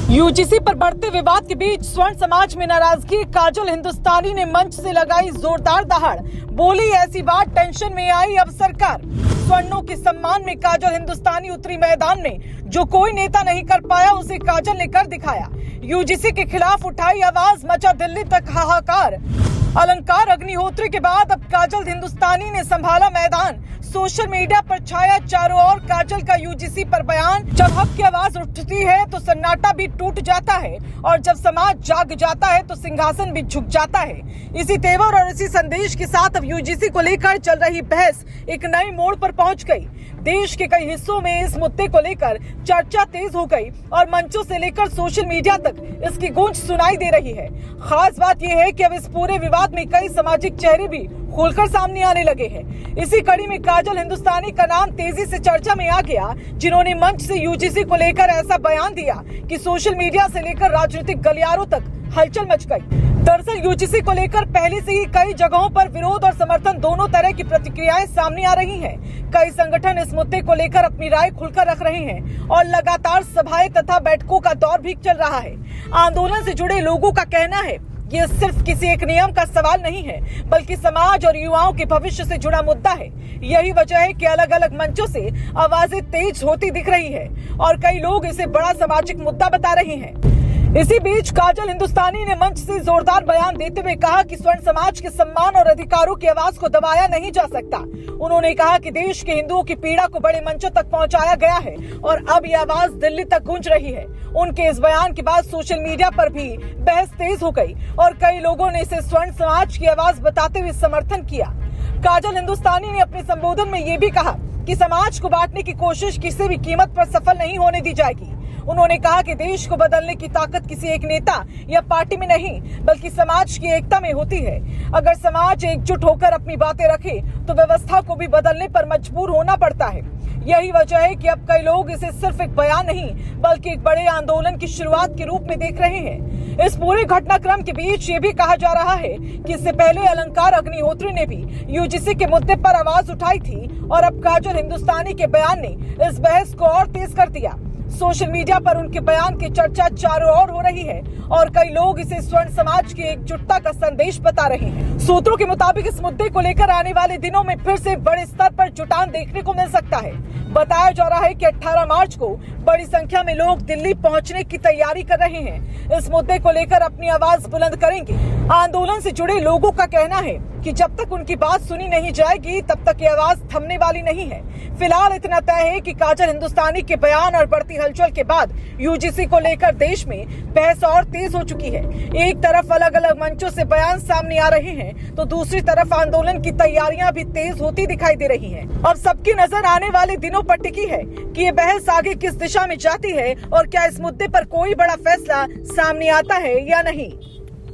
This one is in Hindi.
यूजीसी पर बढ़ते विवाद के बीच स्वर्ण समाज में नाराजगी। काजल हिंदुस्तानी ने मंच से लगाई जोरदार दहाड़, बोली ऐसी बात टेंशन में आई अब सरकार। स्वर्णों के सम्मान में काजल हिंदुस्तानी उतरी मैदान में, जो कोई नेता नहीं कर पाया उसे काजल ने कर दिखाया। यूजीसी के खिलाफ उठाई आवाज, मचा दिल्ली तक हाहाकार। अलंकार अग्निहोत्री के बाद अब काजल हिंदुस्तानी ने संभाला मैदान। सोशल मीडिया पर छाया चारों ओर काजल का यूजीसी पर बयान। जब हक की आवाज उठती है तो सन्नाटा भी टूट जाता है, और जब समाज जाग जाता है तो सिंहासन भी झुक जाता है। इसी तेवर और इसी संदेश के साथ अब यूजीसी को लेकर चल रही बहस एक नए मोड़ पर पहुंच गई। देश के कई हिस्सों में इस मुद्दे को लेकर चर्चा तेज हो गई और मंचों से लेकर सोशल मीडिया तक इसकी गूंज सुनाई दे रही है। खास बात यह है कि अब इस पूरे विवाद में कई सामाजिक चेहरे भी खुलकर सामने आने लगे हैं। इसी कड़ी में काजल हिंदुस्तानी का नाम तेजी से चर्चा में आ गया, जिन्होंने मंच से यूजीसी को लेकर ऐसा बयान दिया कि सोशल मीडिया से लेकर राजनीतिक गलियारों तक हलचल मच गई। दरअसल यूजीसी को लेकर पहले से ही कई जगहों पर विरोध और समर्थन दोनों तरह की प्रतिक्रियाएं सामने आ रही हैं। कई संगठन इस मुद्दे को लेकर अपनी राय खुलकर रख रहे हैं और लगातार सभाएं तथा बैठकों का दौर भी चल रहा है। आंदोलन से जुड़े लोगों का कहना है ये सिर्फ किसी एक नियम का सवाल नहीं है, बल्कि समाज और युवाओं के भविष्य से जुड़ा मुद्दा है। यही वजह है कि अलग अलग मंचों से आवाजें तेज होती दिख रही है और कई लोग इसे बड़ा सामाजिक मुद्दा बता रहे हैं। इसी बीच काजल हिंदुस्तानी ने मंच से जोरदार बयान देते हुए कहा कि स्वर्ण समाज के सम्मान और अधिकारों की आवाज को दबाया नहीं जा सकता। उन्होंने कहा कि देश के हिंदुओं की पीड़ा को बड़े मंचों तक पहुंचाया गया है और अब ये आवाज दिल्ली तक गूंज रही है। उनके इस बयान के बाद सोशल मीडिया पर भी बहस तेज हो गई और कई लोगों ने इसे स्वर्ण समाज की आवाज बताते हुए समर्थन किया। काजल हिंदुस्तानी ने अपने संबोधन में ये भी कहा कि समाज को बांटने की कोशिश किसी भी कीमत पर सफल नहीं होने दी जाएगी। उन्होंने कहा कि देश को बदलने की ताकत किसी एक नेता या पार्टी में नहीं, बल्कि समाज की एकता में होती है। अगर समाज एकजुट होकर अपनी बातें रखे तो व्यवस्था को भी बदलने पर मजबूर होना पड़ता है। यही वजह है कि अब कई लोग इसे सिर्फ एक बयान नहीं, बल्कि एक बड़े आंदोलन की शुरुआत के रूप में देख रहे हैं। इस पूरे घटनाक्रम के बीच ये भी कहा जा रहा है कि इससे पहले अलंकार अग्निहोत्री ने भी यूजीसी के मुद्दे पर आवाज उठाई थी और अब काजल हिंदुस्तानी के बयान ने इस बहस को और तेज कर दिया। सोशल मीडिया पर उनके बयान की चर्चा चारों ओर हो रही है और कई लोग इसे स्वर्ण समाज की एकजुटता का संदेश बता रहे हैं। सूत्रों के मुताबिक इस मुद्दे को लेकर आने वाले दिनों में फिर से बड़े स्तर पर जुटान देखने को मिल सकता है। बताया जा रहा है कि 18 मार्च को बड़ी संख्या में लोग दिल्ली पहुंचने की तैयारी कर रहे हैं। इस मुद्दे को लेकर अपनी आवाज बुलंद करेंगे। आंदोलन से जुड़े लोगों का कहना है कि जब तक उनकी बात सुनी नहीं जाएगी तब तक ये आवाज थमने वाली नहीं है। फिलहाल इतना तय है कि काजल हिंदुस्तानी के बयान और बढ़ती हलचल के बाद यूजीसी को लेकर देश में बहस और तेज हो चुकी है। एक तरफ अलग अलग मंचों से बयान सामने आ रहे हैं तो दूसरी तरफ आंदोलन की तैयारियां भी तेज होती दिखाई दे रही हैं। अब सबकी नजर आने वाले दिनों पर टिकी है कि ये बहस आगे किस दिशा में जाती है और क्या इस मुद्दे पर कोई बड़ा फैसला सामने आता है या नहीं।